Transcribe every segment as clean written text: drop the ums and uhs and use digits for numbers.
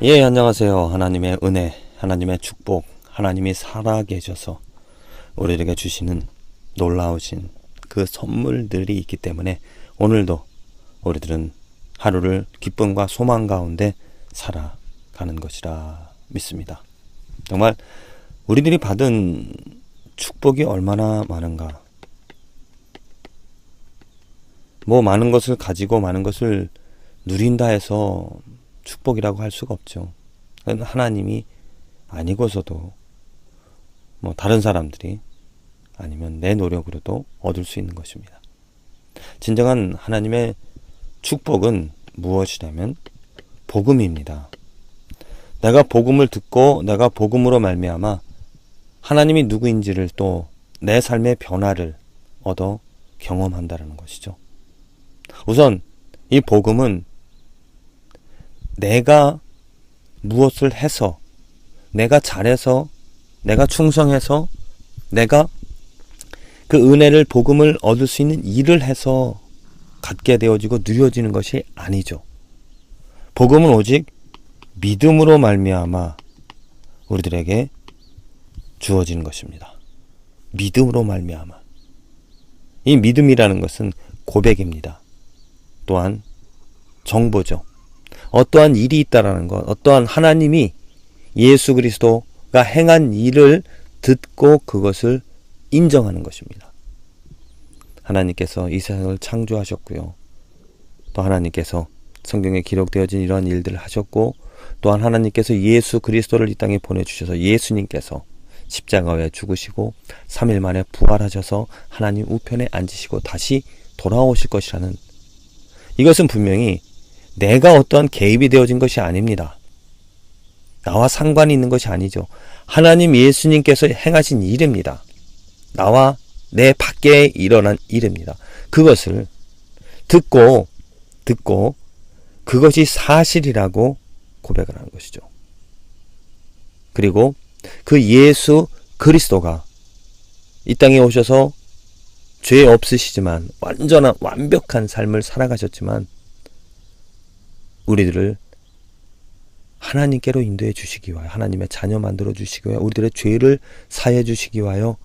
예, 안녕하세요. 하나님의 은혜, 하나님의 축복, 하나님이 살아계셔서 우리에게 주시는 놀라우신 그 선물들이 있기 때문에 오늘도 우리들은 하루를 기쁨과 소망 가운데 살아가는 것이라 믿습니다. 정말 우리들이 받은 축복이 얼마나 많은가. 많은 것을 가지고 많은 것을 누린다 해서 축복이라고 할 수가 없죠. 하나님이 아니고서도 다른 사람들이 아니면 내 노력으로도 얻을 수 있는 것입니다. 진정한 하나님의 축복은 무엇이냐면 복음입니다. 내가 복음을 듣고 내가 복음으로 말미암아 하나님이 누구인지를 또 내 삶의 변화를 얻어 경험한다는 것이죠. 우선 이 복음은 내가 무엇을 해서, 내가 잘해서, 내가 충성해서, 내가 그 은혜를, 복음을 얻을 수 있는 일을 해서 갖게 되어지고 누려지는 것이 아니죠. 복음은 오직 믿음으로 말미암아 우리들에게 주어지는 것입니다. 믿음으로 말미암아. 이 믿음이라는 것은 고백입니다. 또한 정보죠. 어떠한 일이 있다라는 것, 어떠한 하나님이 예수 그리스도가 행한 일을 듣고 그것을 인정하는 것입니다. 하나님께서 이 세상을 창조하셨고요. 또 하나님께서 성경에 기록되어진 이러한 일들을 하셨고, 또한 하나님께서 예수 그리스도를 이 땅에 보내주셔서 예수님께서 십자가에 죽으시고 3일 만에 부활하셔서 하나님 우편에 앉으시고 다시 돌아오실 것이라는, 이것은 분명히 내가 어떠한 개입이 되어진 것이 아닙니다. 나와 상관이 있는 것이 아니죠. 하나님 예수님께서 행하신 일입니다. 나와 내 밖에 일어난 일입니다. 그것을 듣고 그것이 사실이라고 고백을 하는 것이죠. 그리고 그 예수 그리스도가 이 땅에 오셔서 죄 없으시지만 완전한 완벽한 삶을 살아가셨지만 우리들을 하나님께로 인도해 주시기 위하여, 하나님의 자녀 만들어 주시기 위하여, 우리들의 죄를 사해 주시기 위하여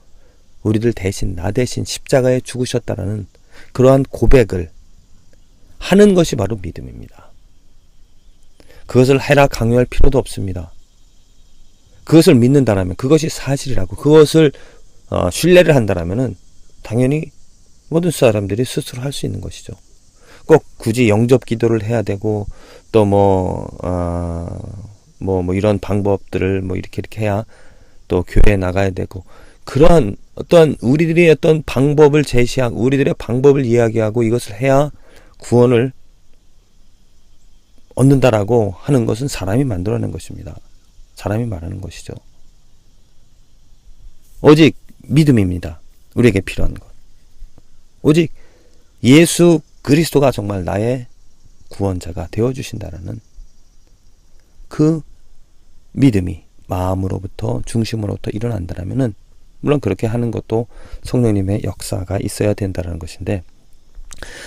우리들 대신, 나 대신 십자가에 죽으셨다라는 그러한 고백을 하는 것이 바로 믿음입니다. 그것을 해라 강요할 필요도 없습니다. 그것을 믿는다라면, 그것이 사실이라고, 그것을 신뢰를 한다라면은 당연히 모든 사람들이 스스로 할 수 있는 것이죠. 꼭 굳이 영접 기도를 해야 되고, 또 이런 방법들을 이렇게 해야 또 교회에 나가야 되고, 그러한 어떤 우리들이 어떤 방법을 제시하고, 우리들의 방법을 이야기하고 이것을 해야 구원을 얻는다라고 하는 것은 사람이 만들어낸 것입니다. 사람이 말하는 것이죠. 오직 믿음입니다. 우리에게 필요한 것. 오직 예수 그리스도가 정말 나의 구원자가 되어주신다라는 그 믿음이 마음으로부터, 중심으로부터 일어난다라면은, 물론 그렇게 하는 것도 성령님의 역사가 있어야 된다는 것인데,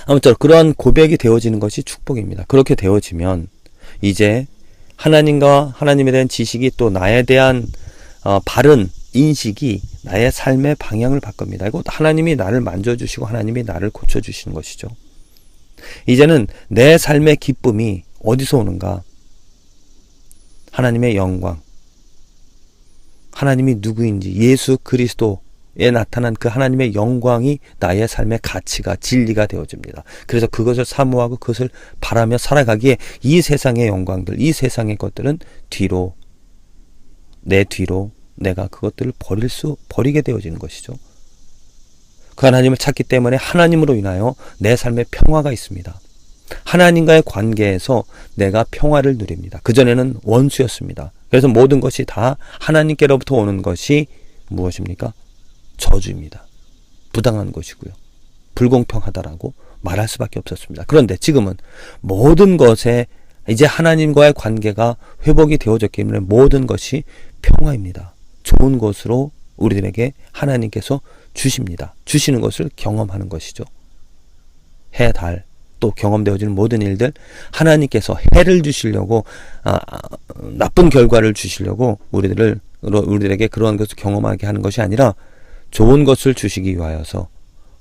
아무쪼록 그러한 고백이 되어지는 것이 축복입니다. 그렇게 되어지면 이제 하나님과 하나님에 대한 지식이, 또 나에 대한 바른 인식이 나의 삶의 방향을 바꿉니다. 이거 하나님이 나를 만져주시고 하나님이 나를 고쳐주시는 것이죠. 이제는 내 삶의 기쁨이 어디서 오는가? 하나님의 영광, 하나님이 누구인지, 예수 그리스도에 나타난 그 하나님의 영광이 나의 삶의 가치가, 진리가 되어집니다. 그래서 그것을 사모하고 그것을 바라며 살아가기에 이 세상의 영광들, 이 세상의 것들은 내 뒤로 내가 그것들을 버리게 되어지는 것이죠. 그 하나님을 찾기 때문에 하나님으로 인하여 내 삶에 평화가 있습니다. 하나님과의 관계에서 내가 평화를 누립니다. 그전에는 원수였습니다. 그래서 모든 것이 다 하나님께로부터 오는 것이 무엇입니까? 저주입니다. 부당한 것이고요. 불공평하다라고 말할 수밖에 없었습니다. 그런데 지금은 모든 것에 이제 하나님과의 관계가 회복이 되어졌기 때문에 모든 것이 평화입니다. 좋은 것으로 우리들에게 하나님께서 주십니다. 주시는 것을 경험하는 것이죠. 해, 달, 또 경험되어지는 모든 일들 하나님께서 해를 주시려고 나쁜 결과를 주시려고 우리들에게 그러한 것을 경험하게 하는 것이 아니라 좋은 것을 주시기 위하여서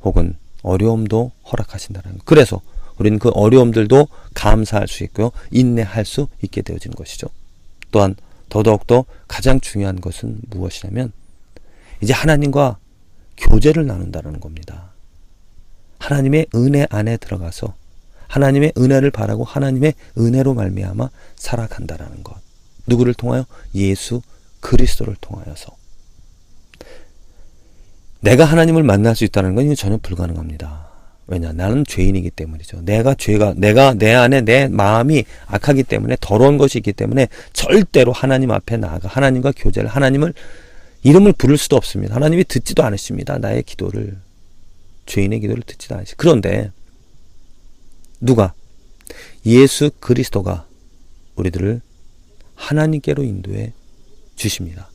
혹은 어려움도 허락하신다는 것. 그래서 우리는 그 어려움들도 감사할 수 있고요. 인내할 수 있게 되어지는 것이죠. 또한 더더욱더 가장 중요한 것은 무엇이냐면 이제 하나님과 교제를 나눈다는 겁니다. 하나님의 은혜 안에 들어가서 하나님의 은혜를 바라고 하나님의 은혜로 말미암아 살아간다라는 것. 누구를 통하여? 예수 그리스도를 통하여서. 내가 하나님을 만날 수 있다는 건 전혀 불가능합니다. 왜냐? 나는 죄인이기 때문이죠. 내가 내 안에 내 마음이 악하기 때문에 더러운 것이 있기 때문에 절대로 하나님 앞에 나아가 하나님과 교제를 하나님을 이름을 부를 수도 없습니다. 하나님이 듣지도 않으십니다. 나의 기도를. 죄인의 기도를 듣지도 않으십니다. 그런데 누가? 예수 그리스도가 우리들을 하나님께로 인도해 주십니다.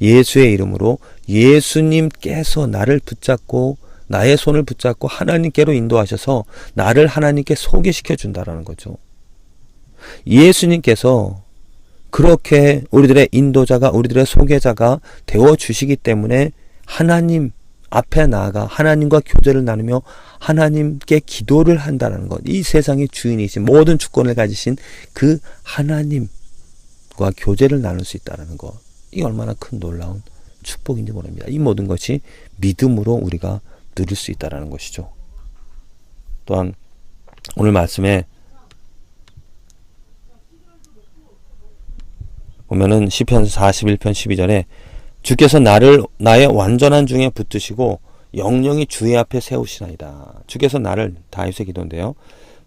예수의 이름으로 예수님께서 나를 붙잡고 나의 손을 붙잡고 하나님께로 인도하셔서 나를 하나님께 소개시켜 준다라는 거죠. 예수님께서 그렇게 우리들의 인도자가 우리들의 소개자가 되어 주시기 때문에 하나님 앞에 나아가 하나님과 교제를 나누며 하나님께 기도를 한다는 것. 이 세상의 주인이신 모든 주권을 가지신 그 하나님과 교제를 나눌 수 있다는 것. 이 얼마나 큰 놀라운 축복인지 모릅니다. 이 모든 것이 믿음으로 우리가 누릴 수 있다는 것이죠. 또한 오늘 말씀에 보면은 시편 41편 12절에 주께서 나의 완전한 중에 붙드시고 영영이 주의 앞에 세우시나이다. 주께서 나를, 다윗의 기도인데요.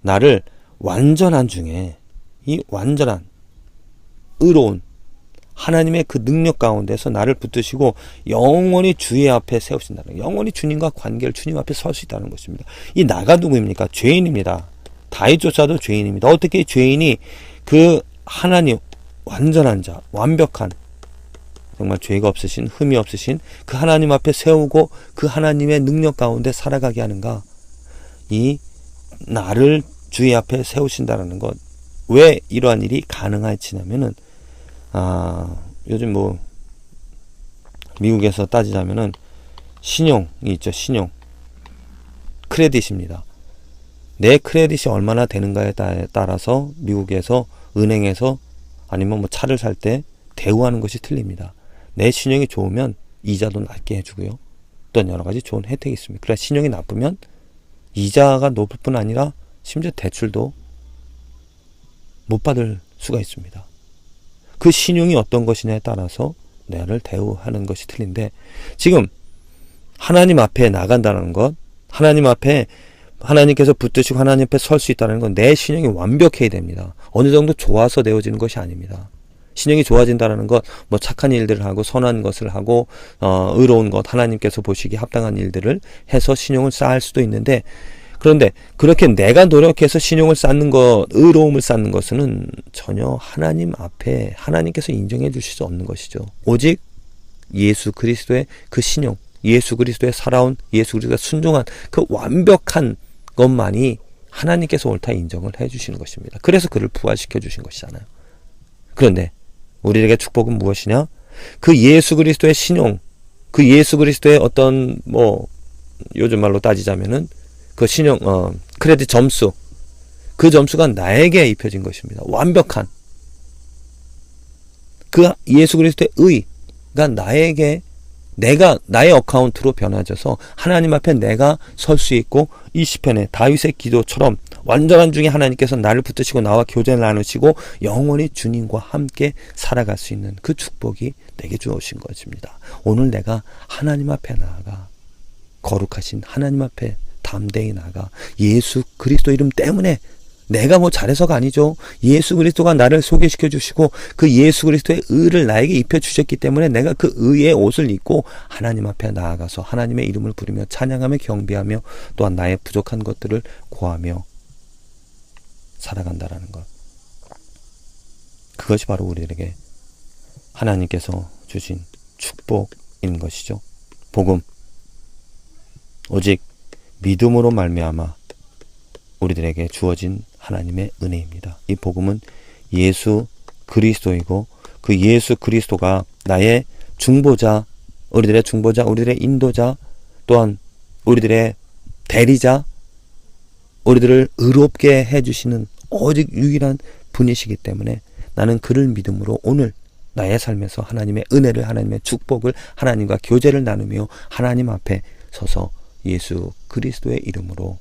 나를 완전한 중에, 이 완전한 의로운 하나님의 그 능력 가운데서 나를 붙드시고 영원히 주의 앞에 세우신다는 거예요. 영원히 주님과 관계를 주님 앞에 설 수 있다는 것입니다. 이 나가 누구입니까? 죄인입니다. 다윗조차도 죄인입니다. 어떻게 죄인이 그 하나님 완전한 자, 완벽한 정말 죄가 없으신, 흠이 없으신 그 하나님 앞에 세우고 그 하나님의 능력 가운데 살아가게 하는가? 이 나를 주의 앞에 세우신다는 것. 왜 이러한 일이 가능할지냐면은 요즘 미국에서 따지자면은 신용이 있죠. 신용. 크레딧입니다. 내 크레딧이 얼마나 되는가에 따라서 미국에서 은행에서 아니면 차를 살 때 대우하는 것이 틀립니다. 내 신용이 좋으면 이자도 낮게 해주고요. 또는 여러 가지 좋은 혜택이 있습니다. 그래서 신용이 나쁘면 이자가 높을 뿐 아니라 심지어 대출도 못 받을 수가 있습니다. 그 신용이 어떤 것이냐에 따라서 나를 대우하는 것이 틀린데, 지금 하나님 앞에 나간다는 것, 하나님 앞에 하나님께서 붙드시고 하나님 앞에 설 수 있다는 건 내 신용이 완벽해야 됩니다. 어느 정도 좋아서 되어지는 것이 아닙니다. 신용이 좋아진다는 것, 착한 일들을 하고 선한 것을 하고 의로운 것, 하나님께서 보시기에 합당한 일들을 해서 신용을 쌓을 수도 있는데, 그런데 그렇게 내가 노력해서 신용을 쌓는 것, 의로움을 쌓는 것은 전혀 하나님 앞에 하나님께서 인정해 주실 수 없는 것이죠. 오직 예수 그리스도의 그 신용, 예수 그리스도의 살아온, 예수 그리스도가 순종한 그 완벽한 것만이 하나님께서 옳다 인정을 해 주시는 것입니다. 그래서 그를 부활시켜 주신 것이잖아요. 그런데 우리에게 축복은 무엇이냐? 그 예수 그리스도의 신용, 그 예수 그리스도의 어떤 요즘 말로 따지자면은 그 신용, 크레딧 점수, 그 점수가 나에게 입혀진 것입니다. 완벽한 그 예수 그리스도의 의가 나의 어카운트로 변화져서 하나님 앞에 내가 설 수 있고, 이 시편의 다윗의 기도처럼 완전한 중에 하나님께서 나를 붙드시고 나와 교제를 나누시고 영원히 주님과 함께 살아갈 수 있는 그 축복이 내게 주어진 것입니다. 오늘 내가 하나님 앞에 나아가 거룩하신 하나님 앞에 담대히 나아가 예수 그리스도 이름 때문에, 내가 잘해서가 아니죠. 예수 그리스도가 나를 소개시켜 주시고 그 예수 그리스도의 의를 나에게 입혀 주셨기 때문에 내가 그 의의 옷을 입고 하나님 앞에 나아가서 하나님의 이름을 부르며 찬양하며 경배하며 또한 나의 부족한 것들을 고하며 살아간다라는 것. 그것이 바로 우리에게 하나님께서 주신 축복인 것이죠. 복음. 오직 믿음으로 말미암아 우리들에게 주어진 하나님의 은혜입니다. 이 복음은 예수 그리스도이고 그 예수 그리스도가 나의 중보자, 우리들의 중보자, 우리들의 인도자, 또한 우리들의 대리자, 우리들을 의롭게 해주시는 오직 유일한 분이시기 때문에 나는 그를 믿음으로 오늘 나의 삶에서 하나님의 은혜를, 하나님의 축복을, 하나님과 교제를 나누며 하나님 앞에 서서 예수 그리스도의 이름으로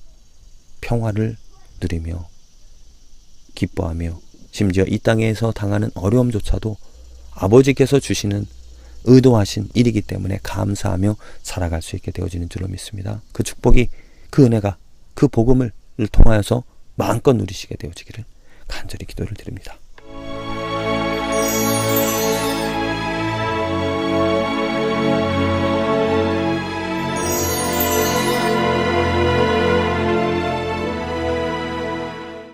평화를 누리며 기뻐하며 심지어 이 땅에서 당하는 어려움조차도 아버지께서 주시는 의도하신 일이기 때문에 감사하며 살아갈 수 있게 되어지는 줄로 믿습니다. 그 축복이, 그 은혜가, 그 복음을 통하여서 마음껏 누리시게 되어지기를 간절히 기도를 드립니다.